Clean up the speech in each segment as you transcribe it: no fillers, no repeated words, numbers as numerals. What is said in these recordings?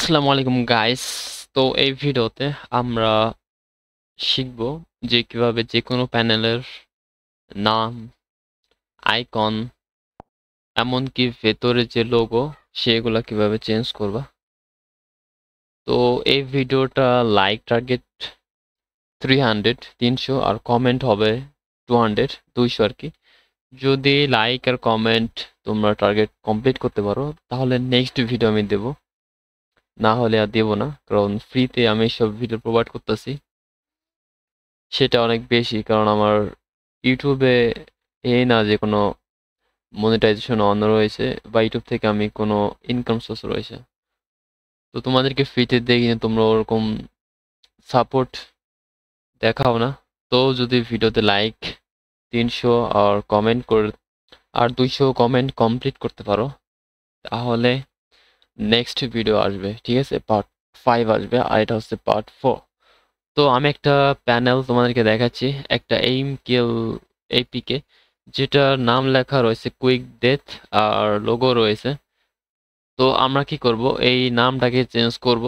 আসসালামু আলাইকুম গাইস। তো এই ভিডিওতে আমরা শিখব যে কিভাবে যে কোনো প্যানেলের নাম, আইকন, এমনকি ভেতরে যে লোগো সেগুলা কিভাবে চেঞ্জ করবা। তো এই ভিডিওটা লাইক টার্গেট 300 আর কমেন্ট হবে 200 আর কি। যদি লাইক আর কমেন্ট তোমরা টার্গেট কমপ্লিট করতে পারো তাহলে নেক্সট ভিডিও আমি দেব, না হলে আর দেব না, কারণ ফ্রিতে আমি সব ভিডিও প্রোভাইড করতেছি। সেটা অনেক বেশি, কারণ আমার ইউটিউবে এই না যে কোনো মনিটাইজেশন অন রয়েছে বা ইউটিউব থেকে আমি কোনো ইনকাম সোর্স রয়েছে। তো তোমাদেরকে ফ্রিতে দিয়ে কিন্তু তোমরা ওরকম সাপোর্ট দেখাও না। তো যদি ভিডিওতে লাইক 300 আর কমেন্ট আর 200 কমেন্ট কমপ্লিট করতে পারো তাহলে নেক্সট ভিডিও আসবে, ঠিক আছে? পার্ট 5 আসবে, আর এটা হচ্ছে পার্ট 4। তো আমি একটা প্যানেল তোমাদেরকে দেখাচ্ছি, একটা এইম কিল এপিকে, যেটার নাম লেখা রয়েছে কুইক ডেথ আর লোগো রয়েছে। তো আমরা কি করব, এই নামটাকে চেঞ্জ করব,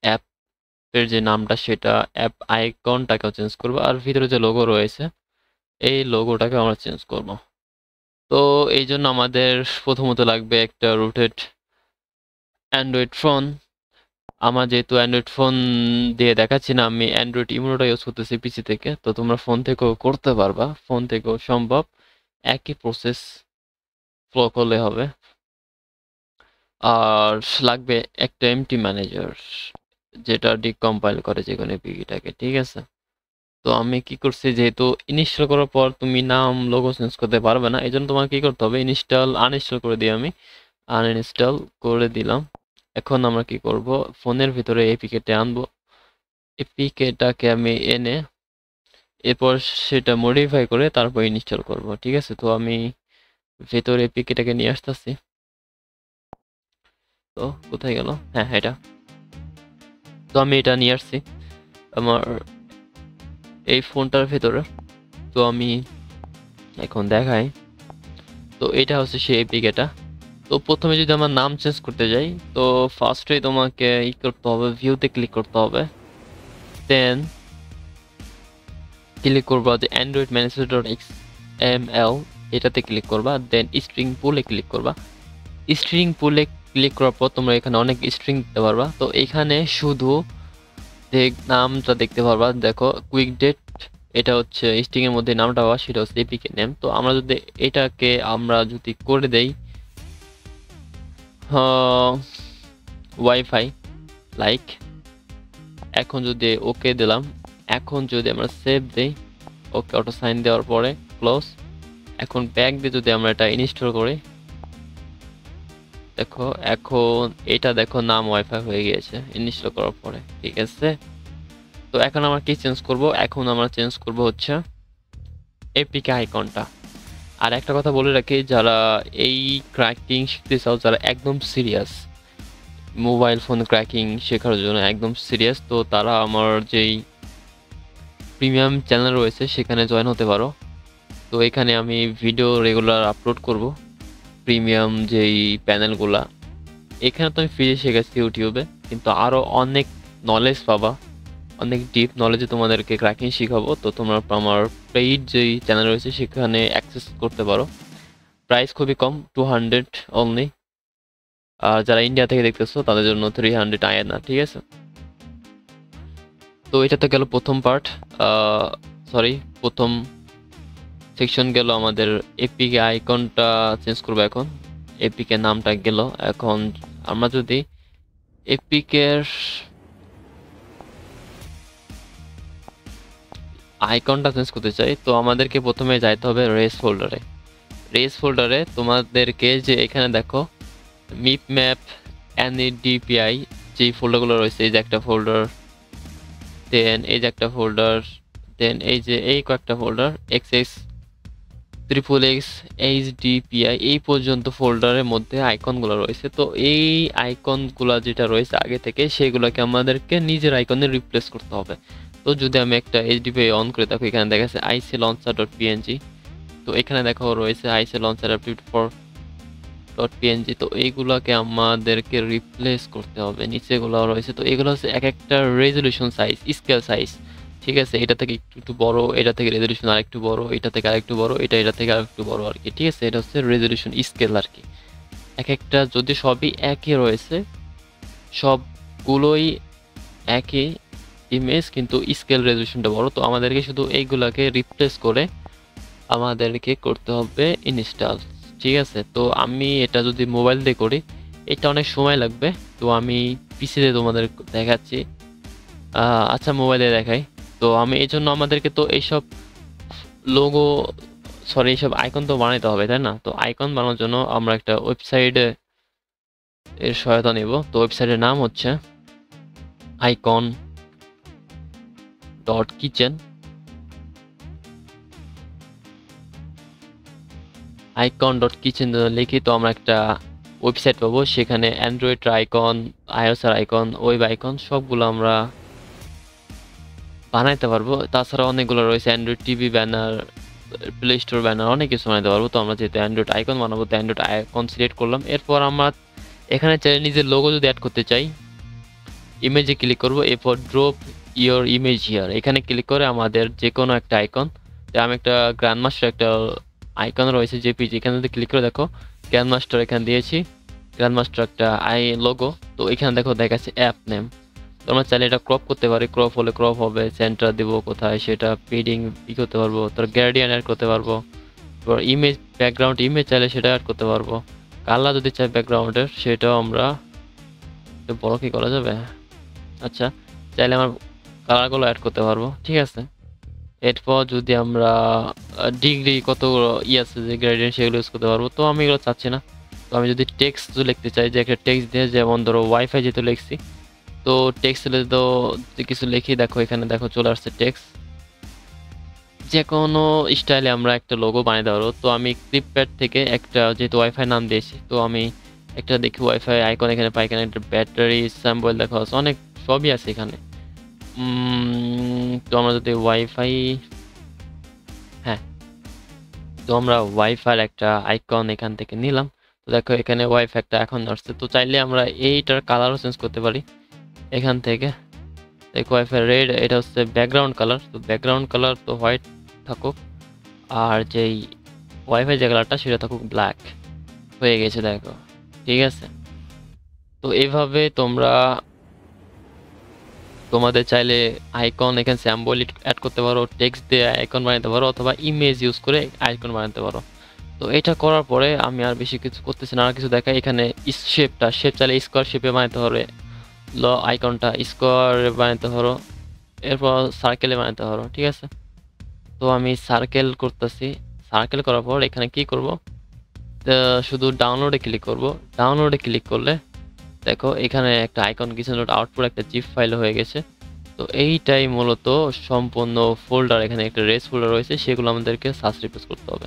অ্যাপের যে নামটা সেটা, অ্যাপ আইকনটাকেও চেঞ্জ করব, আর ভিতরে যে লোগো রয়েছে এই লোগোটাকে আমরা চেঞ্জ করব। তো এই জন্য আমাদের প্রথমত লাগবে একটা রুটেড অ্যান্ড্রয়েড ফোন। আমার যেহেতু অ্যান্ড্রয়েড ফোন দিয়ে দেখাচ্ছি না, আমি অ্যান্ড্রয়েড ইমোটা ইউজ করতেছি পিসি থেকে, তো তোমরা ফোন থেকেও করতে পারবা, ফোন থেকেও সম্ভব, একই প্রসেস ফলো করলে হবে। আর লাগবে একটা এমটি ম্যানেজার, যেটা ডিকম্পাইল করে যে কোনো পিকিটাকে, ঠিক আছে? তো আমি কি করছি, যেহেতু ইনস্টল করার পর তুমি নাম লোগো চেঞ্জ করতে পারবে না, এই জন্য তোমার কি করতে হবে, আনইনস্টল করে দিই আমি, আনইনস্টল করে দিলাম। এখন আমরা কি করব, ফোনের ভিতরে এপিকেটা আনবো, এপিকেটাকে আমি এনে এরপর সেটা মডিফাই করে তারপর ইনস্টল করব, ঠিক আছে? তো আমি ভেতরে এপিকেটাকে নিয়ে আসতেছি। তো কোথায় গেল, হ্যাঁ এটা। তো আমি এটা নিয়ে আসছি আমার এই ফোনটার ভেতরে। তো আমি এখন দেখাই, তো এটা হচ্ছে সেই এপিকেটা। তো প্রথমে যদি আমার নাম চেঞ্জ করতে যাই, তো ফার্স্টে তোমাকে করতে হবে, ভিউতে ক্লিক করতে হবে, দেন ক্লিক করবা যে অ্যান্ড্রয়েড ম্যানেজার ডট এক্সএমএল, এটাতে ক্লিক করবা, দেন স্ট্রিং পুলে ক্লিক করবা। স্ট্রিং পুলে ক্লিক করার পর তোমরা এখানে অনেক স্ট্রিং দিতে পারবা। তো এখানে শুধু নামটা দেখতে পারবা, দেখো কুইক ডেট, এটা হচ্ছে স্ট্রিং এর মধ্যে নামটা পাওয়া, সেটা হচ্ছে এপিকে নেম। তো আমরা যদি এটাকে করে দেই ওয়াইফাই লাইক, এখন যদি ওকে দিলাম, এখন যদি আমরা সেভ দেই, ওকে অটো সাইন দেওয়ার পরে ক্লোজ, এখন ব্যাক দিয়ে যদি আমরা এটা ইনস্টল করি, দেখো এখন এটা দেখো নাম ওয়াইফাই হয়ে গিয়েছে ইনস্টল করার পরে, ঠিক আছে? তো এখন আমরা কি চেঞ্জ করব, এখন আমরা চেঞ্জ করব হচ্ছে এপিকে আইকনটা। আর একটা কথা বলে রাখি, যারা এই ক্র্যাকিং শিখতে চাও, যারা একদম সিরিয়াস, মোবাইল ফোন ক্র্যাকিং শেখার জন্য একদম সিরিয়াস, তো তারা আমার যেই প্রিমিয়াম চ্যানেল রয়েছে সেখানে জয়েন হতে পারো। তো এখানে আমি ভিডিও রেগুলার আপলোড করব, প্রিমিয়াম যেই প্যানেলগুলা, এখানে তো আমি ফ্রি শেখাচ্ছি ইউটিউবে, কিন্তু আরও অনেক নলেজ পাবা, অনেক ডিপ নলেজে তোমাদেরকে ক্র্যাকিং শিখাবো। তো তোমরা আমার পেইড যেই চ্যানেল রয়েছে সেখানে অ্যাক্সেস করতে পারো, প্রাইস খুবই কম, 200 অনলি। আর যারা ইন্ডিয়া থেকে দেখতেছো তাদের জন্য 300 আয় না, ঠিক আছে? তো এটা তো গেল প্রথম পার্ট, সরি প্রথম সেকশন গেল আমাদের। এপিকে আইকনটা চেঞ্জ করবো, এখন এপিকে নামটা গেল। এখন আমরা যদি এপিকের আইকনটা চেঞ্জ করতে চাই, তো আমাদেরকে প্রথমে যাইতে হবে রেস ফোল্ডারে তোমাদেরকে যে এখানে দেখো মিপ ম্যাপ এনইডিপিআই যে ফোল্ডারগুলো রয়েছে, এই যে একটা ফোল্ডার, দেন এই যে একটা ফোল্ডার, দেন এই যে এই কয়েকটা ফোল্ডার, এক্সএক্স ট্রিপল এক্স এইচডিপিআই, এই পর্যন্ত ফোল্ডারের মধ্যে আইকনগুলো রয়েছে। তো এই আইকনগুলো যেটা রয়েছে আগে থেকে, সেগুলোকে আমাদেরকে নিজের আইকনে রিপ্লেস করতে হবে। তো যদি আমি একটা এইচডিপিআই অন করে দেখো, এখানে দেখা যাচ্ছে আইসি লঞ্চার ডট পিএনজি। তো এখানে দেখো রয়েছে আইসি লঞ্চার অ্যাপ্লিকেট ফর ডট পিএনজি। তো এইগুলাকে আমাদেরকে রিপ্লেস করতে হবে। নিচেগুলো রয়েছে, তো এগুলো হচ্ছে এক একটা রেজলিউশন সাইজ, স্কেল সাইজ। ঠিক আছে, এটা থেকে একটু একটু বড়, এটা থেকে রেজলিউশন আরেকটু বড়, এটা থেকে আরেকটু বড়, এটা থেকে আরেকটু বড় আর কি। ঠিক আছে, এটা হচ্ছে রেজলিউশন স্কেল আর কি। এক একটা যদি সবই একই রয়েছে, সবগুলোই একই ইমেজ, কিন্তু স্কেল রেজলিউশনটা বড়, তো আমাদেরকে শুধু এইগুলাকে রিপ্লেস করে আমাদেরকে করতে হবে ইনস্টল। ঠিক আছে, তো আমি এটা যদি মোবাইল দিয়ে করি এটা অনেক সময় লাগবে, তো আমি পিসিতে তোমাদের দেখাচ্ছি। আচ্ছা, মোবাইলে দেখাই। তো আমি এই জন্য আমাদেরকে তো এইসব লোগো, সরি, এইসব আইকন তো বানাইতে হবে, তাই না? তো আইকন বানানোর জন্য আমরা একটা ওয়েবসাইটে এর সহায়তা নেব। তো ওয়েবসাইটের নাম হচ্ছে icon dot kitchen. icon dot kitchen লিখি তো আমরা একটা ওয়েবসাইট পাবো, সেখানে Android icon, iOS icon, web icon সবগুলো আমরা বানাইতে পারবো। তাছাড়া অনেকগুলো রয়েছে, Android TV banner, play store banner, অনেক কিছু বানাইতে পারবো। তো আমরা যেহেতু অ্যান্ড্রয়েড আইকন বানাবো, তো অ্যান্ড্রয়েড আইকন সিলেক্ট করলাম। এরপর আমরা এখানে চাই নিজের লোগো যদি অ্যাড করতে চাই, ইমেজে ক্লিক করব, এরপর ড্রপ ইওর ইমেজ হিয়ার, এখানে ক্লিক করে আমাদের যে কোনো একটা আইকন, আমি একটা গ্র্যান্ডমাস্টার একটা আইকন রয়েছে জেপিজি, এখানে যদি ক্লিক করে দেখো গ্র্যান্ডমাস্টার এখানে দিয়েছি, গ্র্যান্ডমাস্টার একটা লোগো। তো এখানে দেখো দেখাচ্ছে অ্যাপ নেম। তো আমরা চাইলে এটা ক্রপ করতে পারি, ক্রপ হলে ক্রপ হবে, সেন্টার দিব কোথায় সেটা, পেডিং ই করতে পারবো, তার গ্রেডিয়েন্ট অ্যাড করতে পারবো, তারপর ইমেজ ব্যাকগ্রাউন্ড ইমেজ চাইলে সেটা অ্যাড করতে পারবো, কালার যদি চাই ব্যাকগ্রাউন্ডের সেটাও আমরা বড় কি করা যাবে, আচ্ছা, চাইলে আমার কালারগুলো অ্যাড করতে পারবো। ঠিক আছে, এরপর যদি আমরা ডিগ্রি কত আছে যে গ্রেডিয়েন্ট সেগুলো ইউজ করতে পারবো। তো আমি এগুলো চাচ্ছি না। তো আমি যদি টেক্সট লিখতে চাই, যে একটা টেক্সট দিয়ে, যেমন ধরো ওয়াইফাই যেহেতু লিখছি, তো টেক্সট তো কিছু লিখি, দেখো এখানে দেখো চলে আসছে টেক্সট। যে কোনো স্টাইলে আমরা একটা লোগো বানিয়ে পারবো। তো আমি ক্লিপপ্যাড থেকে একটা, যেহেতু ওয়াইফাই নাম দিয়েছি, তো আমি একটা দেখি ওয়াইফাই আইকন এখানে পাই, এখানে একটা ব্যাটারি স্যাম্পল দেখা আছে, অনেক সবই আছে এখানে। তো আমরা যদি ওয়াইফাই, হ্যাঁ, তো আমরা ওয়াইফাই একটা আইকন এখান থেকে নিলাম। তো দেখো এখানে ওয়াইফাই একটা এখন আসছে। তো চাইলে আমরা এইটার কালারও চেঞ্জ করতে পারি এখান থেকে। দেখো ওয়াইফাই রেড, এটা হচ্ছে ব্যাকগ্রাউন্ড কালার, তো ব্যাকগ্রাউন্ড কালার তো হোয়াইট থাকুক, আর যেই ওয়াইফাই যে কালারটা সেটা থাকুক ব্ল্যাক। হয়ে গেছে দেখো, ঠিক আছে। তো এইভাবে তোমরা তোমাদের চাইলে আইকন এখানে স্যাম্বল অ্যাড করতে পারো, টেক্সট দিয়ে আইকন বানাতে পারো, অথবা ইমেজ ইউজ করে আইকন বানাতে পারো। তো এটা করার পরে আমি আর বেশি কিছু করতেছি না, আর কিছু দেখাই। এখানে শেপ চাইলে স্কোয়ার শেপে বানাতে হবে, আইকনটা স্কোয়ার বানাতে পারো, এরপর সার্কেলে বানাতে পারো। ঠিক আছে, তো আমি সার্কেল করতেছি। সার্কেল করার পর এখানে কি করব, শুধু ডাউনলোডে ক্লিক করব। ডাউনলোডে ক্লিক করলে দেখো এখানে একটা আইকন কিছু আউটপুট একটা জিপ ফাইল হয়ে গেছে। তো এইটাই মূলত সম্পূর্ণ ফোল্ডার, এখানে একটা রেস ফোল্ডার রয়েছে, সেগুলো আমাদেরকে সার্চ রিপ্লেস করতে হবে।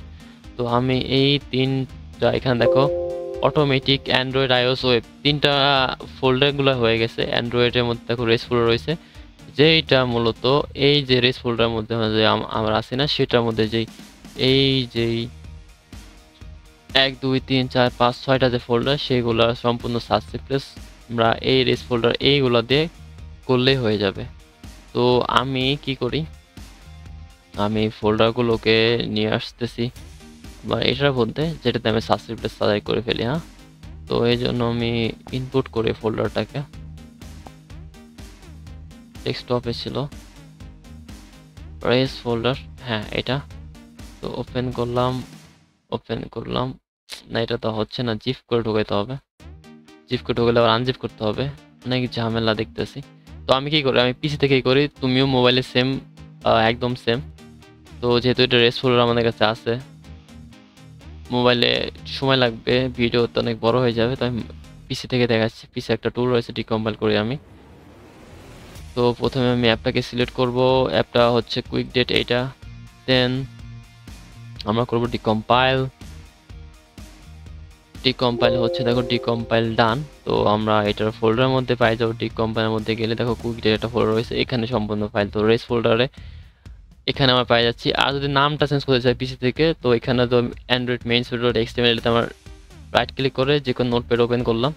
তো আমি এই তিনটা, এখানে দেখো অটোমেটিক, অ্যান্ড্রয়েড, আইওএস, ওয়েব, তিনটা ফোল্ডারগুলো হয়ে গেছে। অ্যান্ড্রয়েডের মধ্যে দেখো রেস ফোল্ডার রয়েছে, যেইটা মূলত এই যে রেস ফোল্ডারের মধ্যে যে আমরা আছি না, সেটার মধ্যে যেই 1 2 3 4 5 6টা যে ফোল্ডার, সেগুলো সম্পূর্ণ সার্চ রিপ্লেস আমরা এই রেস ফোল্ডার এইগুলো দিয়ে করলেই হয়ে যাবে। তো আমি কি করি, আমি ফোল্ডারগুলোকে নিয়ে আসতেছি বা এটার মধ্যে, যেটাতে আমি সার্চ রিপ্লেস তাদের করে ফেলি। হ্যাঁ, তো এই জন্য আমি ইনপুট করে ফোল্ডারটাকে, ডেস্কটপে ছিল রেস ফোল্ডার, হ্যাঁ এটা। তো ওপেন করলাম না, এটা তো হচ্ছে না, জিপ করে ঢোকাইতে হবে। জিপ করে ঢোকালে আবার আনজিপ করতে হবে, অনেক ঝামেলা দেখতেছি। তো আমি কি করি, আমি পিসি থেকেই করি, তুমিও মোবাইলে সেম, একদম সেম। তো যেহেতু এটা রেস ফোল্ডার আমাদের কাছে আছে, মোবাইলে সময় লাগবে, ভিডিও তো অনেক বড় হয়ে যাবে, তো আমি পিসি থেকে দেখাচ্ছি। পিসি একটা টুল রয়েছে, ডিকম্পাইল করি আমি। তো প্রথমে আমি অ্যাপটাকে সিলেক্ট করব, অ্যাপটা হচ্ছে কুইক ডেট এইটা। দেন আমরা করব ডিকম্পাইল হচ্ছে, দেখো ডিকম্পাইল ডান। তো আমরা এটার ফোল্ডারের মধ্যে পাই যাবো, ডিকম্পাইলের মধ্যে গেলে দেখো কুইক ডেট একটা ফোল্ডার রয়েছে, এখানে সম্পূর্ণ ফাইল। তো রেস ফোল্ডারে এখানে আমরা পাই যাচ্ছি। আর যদি নামটা চেঞ্জ করতে চাই পিসি থেকে, তো এখানে তো অ্যান্ড্রয়েড মেইন ফোল্ডার এক্সটিএমএল, এটাতে আমার রাইট ক্লিক করে যে কোনো নোটপ্যাড ওপেন করলাম।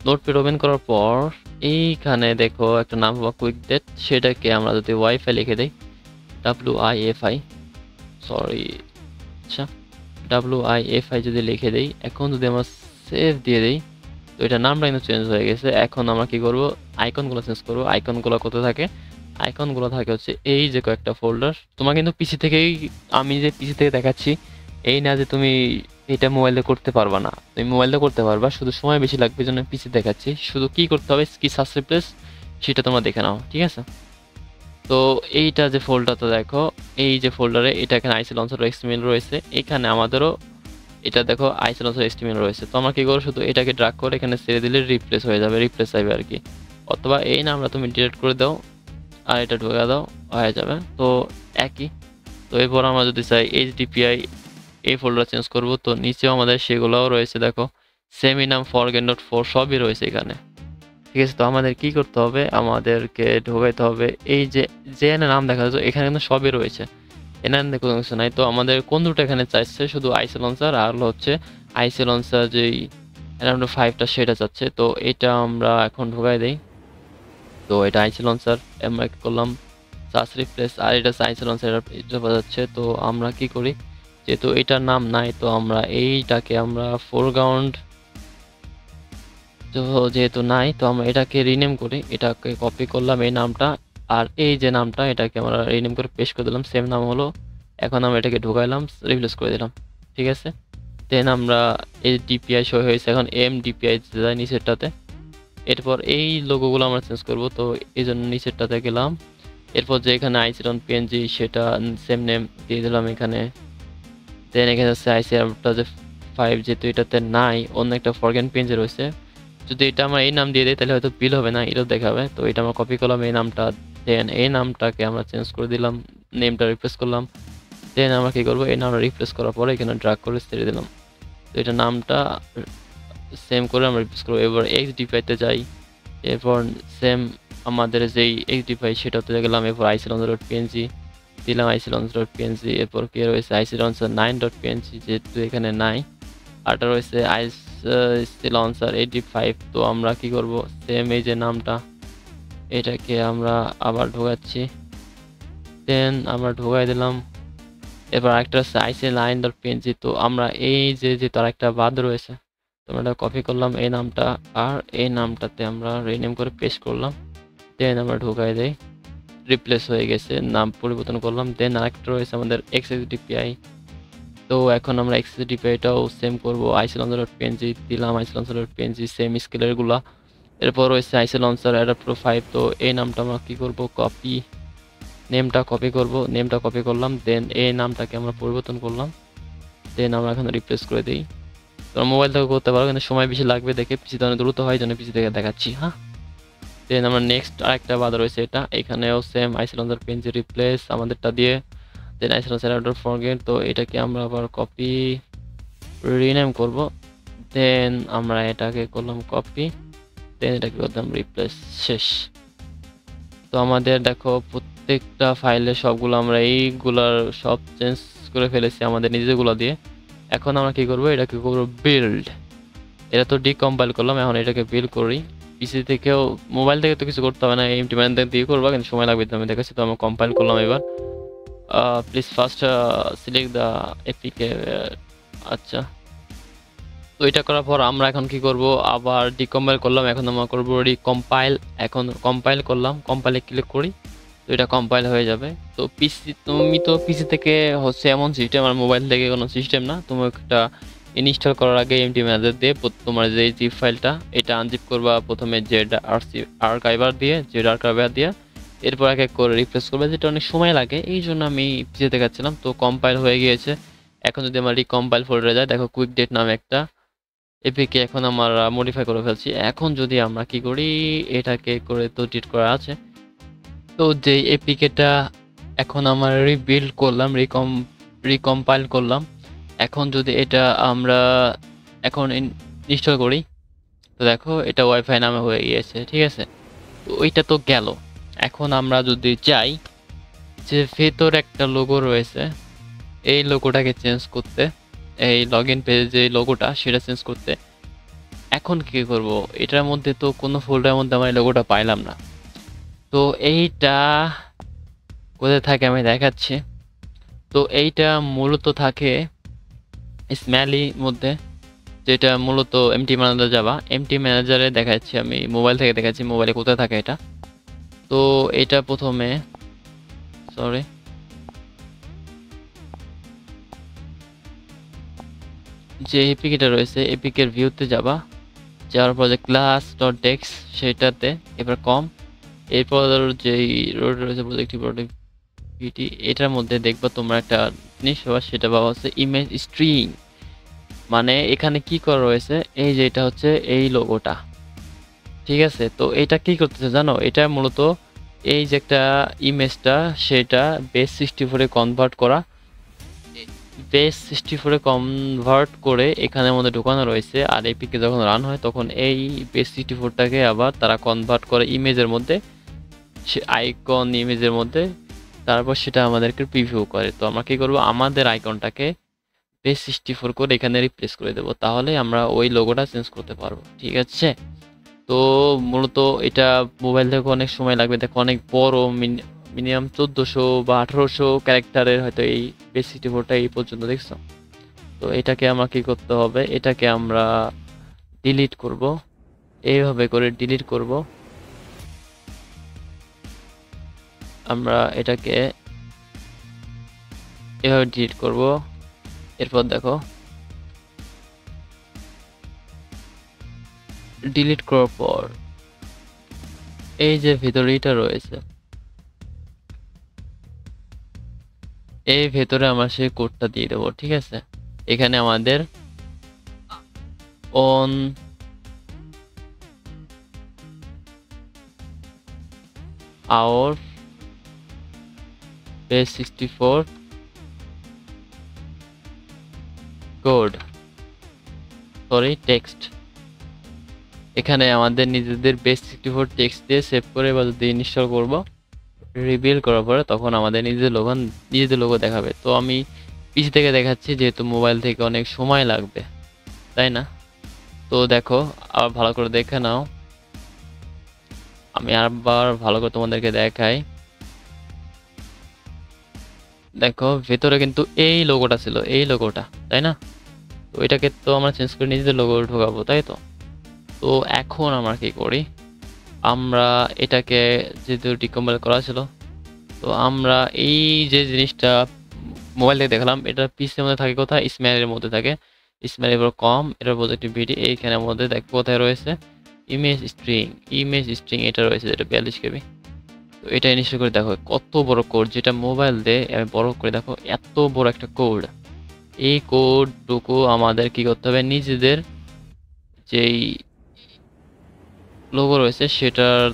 নোটপ্যাড ওপেন করার পর এইখানে দেখো একটা নাম পাবো কুইক ডেট, সেটাকে আমরা যদি ওয়াইফাই লিখে দিই, WIFI, সরি, আচ্ছা WIFI যদি লিখে দিই, এখন যদি আমরা সেভ দিয়ে দিই, তো এটা নামটা কিন্তু চেঞ্জ হয়ে গেছে। এখন আমরা কি করব, আইকনগুলো চেঞ্জ করব। আইকনগুলো কোথায় থাকে? আইকনগুলো থাকে হচ্ছে এই যে কয়েকটা ফোল্ডার। তোমার কিন্তু পিসি থেকেই, আমি যে পিসি থেকে দেখাচ্ছি এই না যে তুমি এটা মোবাইলে করতে পারবা না, তুমি মোবাইলে করতে পারবা, শুধু সময় বেশি লাগবে জন্য পিসি দেখাচ্ছি। শুধু কি করতে হবে, কি সার্চ রিপ্লেস সেটা তোমরা দেখে নাও, ঠিক আছে? তো এইটা যে ফোল্ডারটা দেখো, এই যে ফোল্ডারে এটা এখানে আইসি লঞ্চার এক্সটিএমএল রয়েছে, এখানে আমাদেরও এটা দেখো আইসি লঞ্চার এক্সটিএমএল রয়েছে। তো আমরা কি করবো, শুধু এটাকে ড্রাগ করে এখানে ছেড়ে দিলে রিপ্লেস হয়ে যাবে, রিপ্লেস চাইবে আর কি। অথবা এই নামটা তুমি ডিলিট করে দাও আর এটা ঢোকা দাও, হয়ে যাবে। তো একই। তো এরপর আমরা যদি চাই HDPI এই ফোল্ডার চেঞ্জ করব, তো নিচেও আমাদের সেগুলোও রয়েছে দেখো, সেমি নাম forgen.4 সবই রয়েছে এখানে, ঠিক আছে? তো আমাদের কি করতে হবে, আমাদেরকে ঢোকাইতে হবে এই যে যে নাম দেখা যাচ্ছে এখানে কিন্তু সবই রয়েছে, এনার কোনো কিছু নাই। তো আমাদের কোন দুটো এখানে চাইছে, শুধু আইসি লঞ্চার আর হচ্ছে আইসি লঞ্চার যেই অ্যারাউন্ড 5টা সেটা চাচ্ছে। তো এটা আমরা এখন ঢোকাই দেই। তো এটা আইসি লঞ্চার আমরা করলাম সার্চ রিপ্লেস, আর এটা আইসি লঞ্চার এটা যাচ্ছে। তো আমরা কি করি, যেহেতু এটার নাম নাই, তো আমরা এইটাকে আমরা ফোরগ্রাউন্ড, তো যেহেতু নাই তো আমরা এটাকে রিনেম করি, এটাকে কপি করলাম এই নামটা, আর এই যে নামটা এটাকে আমরা রিনেম করে পেস্ট করে দিলাম, সেম নাম হলো। এখন আমরা এটাকে ঢোকাইলাম, রিপ্লেস করে দিলাম, ঠিক আছে? দেন আমরা এই ডিপিআই শো হয়েছে, এখন MDPI যায় নিচেরটাতে। এরপর এই লোগোগুলো আমরা চেঞ্জ করব, তো এই জন্য নিচেরটাতে গেলাম। এরপর যে এখানে আইসিরন PNG সেটা সেম নেম দিয়ে দিলাম এখানে। দেন এখানে হচ্ছে আইসিআরটা যে 5, যেহেতু এটাতে নাই, অন্য একটা ফরগেন PNG রয়েছে, যদি এটা আমরা এই নাম দিয়ে দিই তাহলে হয়তো বিল হবে না, এটাও দেখাবে। তো এটা আমরা কপি করলাম এই নামটা, দেন এই নামটাকে আমরা চেঞ্জ করে দিলাম, নেমটা রিপ্লেস করলাম। দেন আমরা কি করবো, এই নামটা রিপ্লেস করার পরে এখানে ড্রাগ করে ছেড়ে দিলাম। তো এটা নামটা সেম করে আমরা রিপ্লেস করবো। এবার HDPI-তে যাই, এরপর সেম আমাদের যেই HDPI সেটাতে গেলাম, এরপর ICLauncher.png দিলাম, ICLauncher.png। এরপর কি রয়েছে ICLauncher9.png, যেহেতু এখানে নাই। আরটা রয়েছে ICLauncher 85। তো আমরা কি করব, সেম এই যে নামটা এটাকে আমরা আবার ঢোকাচ্ছি, দেন আমরা ঢোকাই দিলাম। এবার আরেকটা আছে ICL9.png। তো আমরা এই যে তার একটা বাদ রয়েছে, তো আমরা এটা কপি করলাম এই নামটা, আর এই নামটাতে আমরা রিনেম করে পেস্ট করলাম, দেন আমরা ঢোকাই দেই, রিপ্লেস হয়ে গেছে, নাম পরিবর্তন করলাম। দেন আরেকটা রয়েছে আমাদের XHDPI। তো এখন আমরা XHDPI-টাও সেম করবো, ICLauncher.png দিলাম, ICLauncher.png সেম স্কেলের গুলা। এরপর রয়েছে ICLauncher Adapter 5। তো এই নামটা আমরা কি করব, কপি, নেমটা কপি করব, নেমটা কপি করলাম, দেন এই নামটাকে আমরা পরিবর্তন করলাম, দেন আমরা এখন রিপ্লেস করে দিই। তোমরা মোবাইল থেকে করতে পারো, কিন্তু সময় বেশি লাগবে দেখে, পিসিতে অনেক দ্রুত হয় জন্য পিসি থেকে দেখাচ্ছি। হ্যাঁ, দেন আমরা নেক্সট আরেকটা বাদ রয়েছে এটা, এখানেও সেম ICLauncher.png রিপ্লেস আমাদেরটা দিয়ে, দেন ICLauncher Adapter forget। তো এটাকে আমরা আবার কপি রিনেম করব, দেন আমরা এটাকে করলাম কপি, দেন এটাকে করলাম রিপ্লেস, শেষ। তো আমাদের দেখো প্রত্যেকটা ফাইলে সবগুলো আমরা এইগুলার সব চেঞ্জ করে ফেলেছি আমাদের নিজেগুলো দিয়ে। এখন আমরা কি করব, এটাকে করব বিল্ড। এটা তো ডিকম্পাইল করলাম, এখন এটাকে বিল্ড করি। পিসি থেকেও, মোবাইল থেকে তো কিছু করতে হবে না, এমটি ম্যান দিয়ে করবা, কিন্তু সময় লাগবে, তো আমি দেখাচ্ছি। তো আমরা কম্পাইল করলাম এবার। Please first select the APK. আচ্ছা, তো এটা করার পর আমরা এখন কি করব, আবার ডিকম্পাইল করলাম, এখন আমরা করব রিকম্পাইল। এখন কম্পাইল করলাম, কম্পাইলে ক্লিক করি, তো এটা কম্পাইল হয়ে যাবে। তো তুমি তো পিসি থেকে হচ্ছে এমন সিস্টেম, আর মোবাইল থেকে কোনো সিস্টেম না। তুমি একটা ইনস্টল করার আগে এমটি ম্যানেজার দিয়ে তোমার যে জিপ ফাইলটা এটা আনজিপ করবা, প্রথমে জেড আর্কাইভার দিয়ে, এরপর এক এক করে রিপ্লেস করবে, যেটা অনেক সময় লাগে, এই জন্য আমি পিসি দেখাচ্ছিলাম। তো কম্পাইল হয়ে গিয়েছে। এখন যদি আমার রিকম্পাইল ফোল্ডারে যায়, দেখো কুইক ডেট নামে একটা এপিকে এখন আমরা মডিফাই করে ফেলছি। এখন যদি আমরা কি করি, এটাকে করে তো ডিলিট করা আছে, তো যে এপিকেটা এখন আমরা রিবিল্ড করলাম, রিকম্পাইল করলাম। এখন যদি এটা আমরা এখন ইনস্টল করি, তো দেখো এটা ওয়াইফাই নামে হয়ে গিয়েছে, ঠিক আছে? তো ওইটা তো গেল। এখন আমরা যদি চাই যে ভেতর একটা লোগো রয়েছে, এই লোগোটাকে চেঞ্জ করতে, এই লগ ইন পেজে যে লোগোটা সেটা চেঞ্জ করতে। এখন কি করব, এটার মধ্যে তো কোনো ফোল্ডারের মধ্যে আমার লোগোটা পাইলাম না। তো এইটা কোথায় থাকে আমি দেখাচ্ছি। তো এইটা মূলত থাকে স্ম্যালি মধ্যে, যেটা মূলত এমটি ম্যানেজার যাবা। এমটি ম্যানেজারে দেখাচ্ছি, আমি মোবাইল থেকে দেখাচ্ছি মোবাইলে কোথায় থাকে এটা। তো এটা প্রথমে সরি যে এপিকেটা রয়েছে এপিকের ভিউতে যাবা, যাওয়ার পর যে ক্লাস ডট ডেক্স সেটাতে এবার কম, এরপর যেই রোড রয়েছে প্রজেক্টিভিটি, এটার মধ্যে দেখবা তোমরা একটা জিনিস পাবা, সেটা পাওয়া হচ্ছে ইমেজ স্ট্রিং। মানে এখানে কি করা রয়েছে, এই যে এটা হচ্ছে এই লোগোটা, ঠিক আছে। তো এটা কি করতেছে জানো, এটা মূলত এই যে একটা ইমেজটা সেটা বেস 64-এ কনভার্ট করা, বেস 64-এ কনভার্ট করে এখানের মধ্যে ঢোকানো রয়েছে। আর এপিকে যখন রান হয় তখন এই বেস 64টাকে আবার তারা কনভার্ট করে ইমেজের মধ্যে, সে আইকন ইমেজের মধ্যে, তারপর সেটা আমাদেরকে প্রিভিউ করে। তো আমরা কি করব, আমাদের আইকনটাকে বেস 64 করে এখানে রিপ্লেস করে দেবো, তাহলে আমরা ওই লোগোটা চেঞ্জ করতে পারবো, ঠিক আছে। তো মূলত এটা মোবাইল থেকে অনেক সময় লাগবে, দেখো অনেক বড়, মিনিমাম 1400 বা 1800 ক্যারেক্টারের হয়তো এই বেস 64টা এই পর্যন্ত, দেখছো। তো এটাকে আমরা কি করতে হবে, এটাকে আমরা ডিলিট করব, এইভাবে করে ডিলিট করব। আমরা এটাকে এভাবে ডিলিট করব। এরপর দেখো ডিলিট করার পর এই যে ভিতরে এটা রয়েছে, এই ভেতরে আমরা সেই কোডটা দিয়ে দেবো, ঠিক আছে। এখানে আমাদের on our base 64 code text, এখানে আমাদের নিজেদের বেস 64 টেক্সট দিয়ে সেভ করে বা যদি ইনস্টল করব, রিবিল করার পরে তখন আমাদের নিজেদের লোগো দেখাবে। তো আমি পিসি থেকে দেখাচ্ছি যেহেতু মোবাইল থেকে অনেক সময় লাগবে, তাই না। তো দেখো আবার ভালো করে দেখে নাও, আমি আবার ভালো করে তোমাদেরকে দেখাই। দেখো ভেতরে কিন্তু এই লোগোটা ছিল, এই লোগোটা, তাই না। তো এটাকে তো আমরা চেঞ্জ করে নিজেদের লোগো ঢোকাবো, তাই তো। তো এখন আমরা কি করি, আমরা এটাকে যেহেতু ডিকম্পাইল করা ছিল, তো আমরা এই যে জিনিসটা মোবাইল থেকে দেখলাম, এটা পিসির মধ্যে থাকে কোথায়, স্ম্যালের মধ্যে থাকে। স্ম্যালের এবার কম, এটা প্রজেক্টিভিটি এইখানের মধ্যে দেখো কোথায় রয়েছে, ইমেজ স্ট্রিং, ইমেজ স্ট্রিং এটা রয়েছে, যেটা 42 কেবি। তো এটা ইনস্টল করে দেখো কত বড় কোড, যেটা মোবাইল দিয়ে আমি বড় করে দেখো এত বড় একটা কোড। এই কোডটুকু আমাদের কি করতে হবে, নিজেদের যেই লোগো রয়েছে সেটার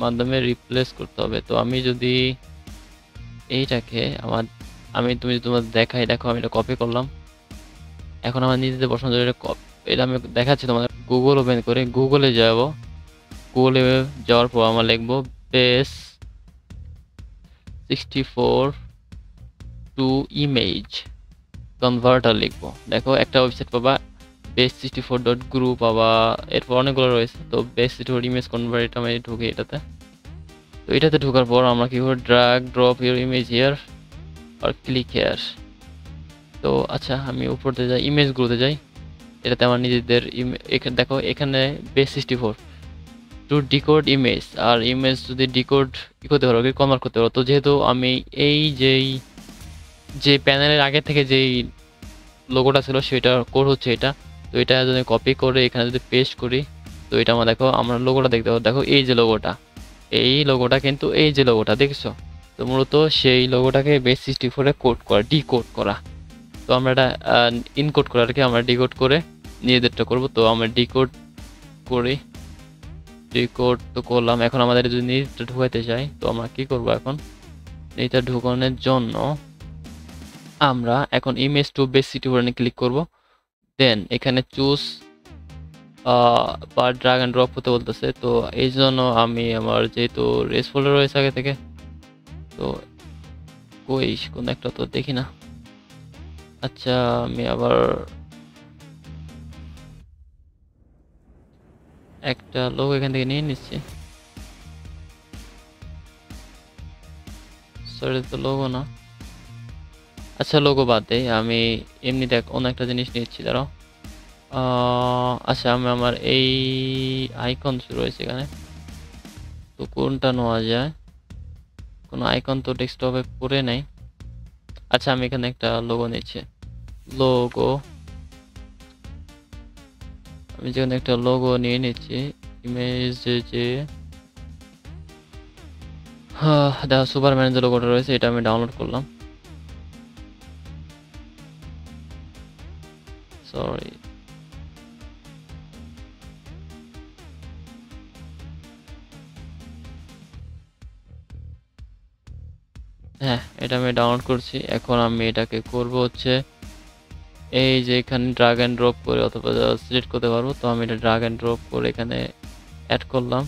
মাধ্যমে রিপ্লেস করতে হবে। তো আমি যদি এইটাকে তুমি তোমাদের দেখাই, দেখো আমি এটা কপি করলাম। এখন আমার নিজেদের বসানোর জন্য এটা আমি দেখাচ্ছি তোমাদের। গুগল ওপেন করে গুগলে যাব, গুগলে যাওয়ার পর আমরা লিখবো বেস 64 টু ইমেজ কনভার্টার লিখবো। দেখো একটা ওয়েবসাইট পাবা, base64.group পাবা, এরপর অনেকগুলো রয়েছে। তো base64 ইমেজ কনভার্ট আমি ঢুকি এটাতে। তো এটাতে ঢোকার পর আমরা কি করব, drag drop your image here আর ক্লিক হিয়ার। তো আচ্ছা আমি উপরতে যাই, ইমেজগুলোতে যাই, এটাতে আমার নিজেদের দেখো এখানে base64 টু ডিকোড ইমেজ, আর ইমেজ যদি ডিকোড কি করতে পারো, কনভার্ট করতে পারো। তো যেহেতু আমি এই যে প্যানেলের আগে থেকে যেই লোগোটা ছিল সেটা কোড হচ্ছে এটা। তো এটা যদি কপি করে এখানে যদি পেস্ট করি, তো এটা আমরা দেখো আমরা লোগোটা দেখতে পাবো। দেখো এই যে লোগোটা, এই লোগোটা কিন্তু এই যে লোগোটা দেখছো। তো মূলত সেই লোগোটাকে বেস 64-এ কোড করা, ডিকোড করা। তো আমরা এটা ইনকোড করে আর কি, আমরা ডিকোড করে নিজেদেরটা করব। তো আমরা ডিকোড করি, ডিকোড তো করলাম। এখন আমাদের যদি নিজেরটা ঢুকাইতে চাই, তো আমরা কি করব, এখন এটা ঢুকানোর জন্য আমরা এখন ইমেজ টু বেস 64 ক্লিক করব। দেন এখানে চুজ বা ড্রাগ অ্যান্ড ড্রপ হতে বলতেছে। তো এই জন্য আমি আমার যেহেতু রেস ফোল্ডার রয়েছে আগে থেকে, তো কোন একটা তো দেখি না, আচ্ছা, আমি আবার একটা লোগো এখান থেকে নিয়ে নিচ্ছি। সরি, তো লোগো না। আচ্ছা, লোগো বাদ দেই, আমি এমনি দেখ অন্য একটা জিনিস নিচ্ছি, দাঁড়াও। আচ্ছা, আমি আমার এই আইকন রয়েছে এখানে, তো কোনটা নেওয়া যায়? কোনো আইকন তো ডেস্কটপে পড়ে নেই। আচ্ছা, আমি এখানে একটা লোগো নিচ্ছি। লোগো, আমি যেখানে একটা লোগো নিয়ে নিচ্ছি। ইমেজ যে দেখো, সুপারম্যান যে লোগোটা রয়েছে এটা আমি ডাউনলোড করলাম। সরি, হ্যাঁ, এটা আমি ডাউনলোড করছি। এখন আমি এটাকে করব হচ্ছে এই যে এখানে ড্রাগ অ্যান্ড ড্রপ করে অথবা সিলেক্ট করতে পারবো। তো আমি এটা ড্রাগ অ্যান্ড ড্রপ করে এখানে অ্যাড করলাম।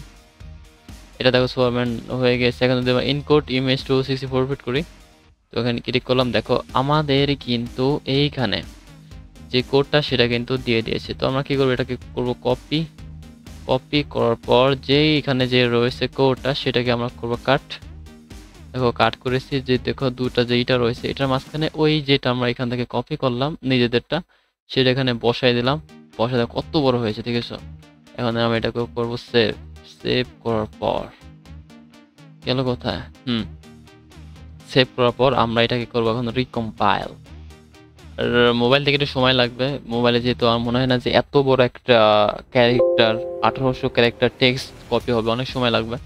এটা দেখো সুপারম্যান হয়ে গেছে। এখন যদি আমরা ইনকোড ইমেজ টু 64 ফিট করি, তো এখানে ক্লিক করলাম, দেখো আমাদের কিন্তু এইখানে যে কোডটা সেটা কিন্তু দিয়ে দিয়েছে। তো আমরা কি করবো, এটাকে করব কপি। কপি করার পর যেই এখানে যে রয়েছে কোডটা সেটাকে আমরা করব কাট। দেখো কাট করেছি, যে দেখো দুটা যেইটা রয়েছে এটার মাঝখানে ওই যেটা আমরা এখান থেকে কপি করলাম নিজেদেরটা, সেটা এখানে বসাই দিলাম। বসাতে কত বড় হয়েছে, ঠিক আছে। এখন আমি এটাকে করবো সেভ। সেভ করার পর গেল কোথায়, সেভ করার পর আমরা এটাকে করবো এখন রিকম্পাইল। আর মোবাইল থেকে একটু সময় লাগবে, মোবাইলে যেহেতু আমার মনে হয় না যে এত বড় একটা ক্যারেক্টার 1800 ক্যারেক্টার টেক্সট কপি হবে, অনেক সময় লাগবে,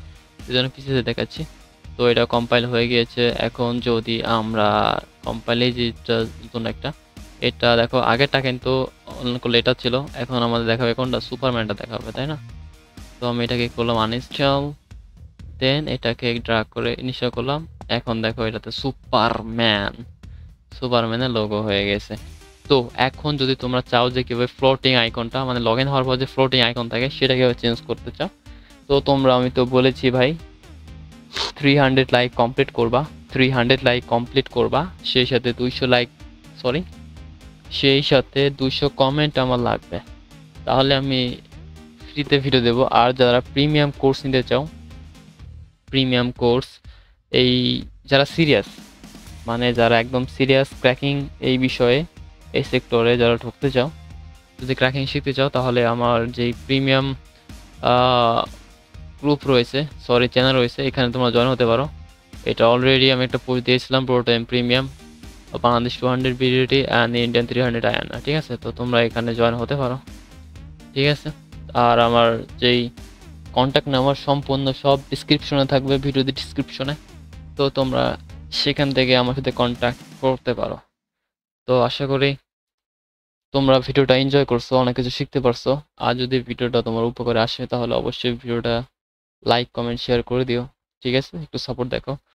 এই জন্য পিছিয়ে দেখাচ্ছি। তো এটা কম্পাইল হয়ে গিয়েছে। এখন যদি আমরা কম্পাইলে যেটা নতুন একটা, এটা দেখো আগেরটা কিন্তু অন করলে এটা ছিল, এখন আমাদের দেখাবে কোনটা, সুপারম্যানটা দেখাবে, তাই না। তো আমি এটাকে করলাম আনইনস্টল, দেন এটাকে ড্র্যাগ করে ইনস্টল করলাম। এখন দেখো এটাতে সুপারম্যানের লোগো হয়ে গেছে। তো এখন যদি তোমরা চাও যে কিভাবে ফ্লোটিং আইকনটা, মানে লগ ইন হওয়ার পর যে ফ্লোটিং আইকন থাকে সেটা কিভাবে চেঞ্জ করতে চাও, তো তোমরা, আমি তো বলেছি ভাই 300 লাইক কমপ্লিট করবা, 300 লাইক কমপ্লিট করবা, সেই সাথে 200 লাইক, সরি, সেই সাথে 200 কমেন্ট আমার লাগবে, তাহলে আমি ফ্রিতে ভিডিও দেবো। আর যারা প্রিমিয়াম কোর্স নিতে চাও, প্রিমিয়াম কোর্স, এই যারা সিরিয়াস, মানে যারা একদম সিরিয়াস ক্র্যাকিং এই বিষয়ে, এই সেক্টরে যারা ঢুকতে চাও, যদি ক্র্যাকিং শিখতে চাও, তাহলে আমার যেই প্রিমিয়াম গ্রুপ রয়েছে, সরি চ্যানেল রয়েছে, এখানে তোমরা জয়েন হতে পারো। এটা অলরেডি আমি একটা পোস্ট দিয়েছিলাম, পুরোটা premium, Bangladesh 200 BDT and Indian 300 Ayana, ঠিক আছে। তো তোমরা এখানে জয়েন হতে পারো, ঠিক আছে। আর আমার যেই কন্ট্যাক্ট নাম্বার সম্পূর্ণ সব ডিসক্রিপশনে থাকবে, ভিডিও ডিসক্রিপশনে, তো তোমরা সেখান থেকে আমার সাথে কন্ট্যাক্ট করতে পারো। তো আশা করি তোমরা ভিডিওটা এনজয় করছো, অনেক কিছু শিখতে পারছো। আর যদি ভিডিওটা তোমার উপকারে আসে তাহলে অবশ্যই ভিডিওটা লাইক কমেন্ট শেয়ার করে দিও, ঠিক আছে, একটু সাপোর্ট দেখো।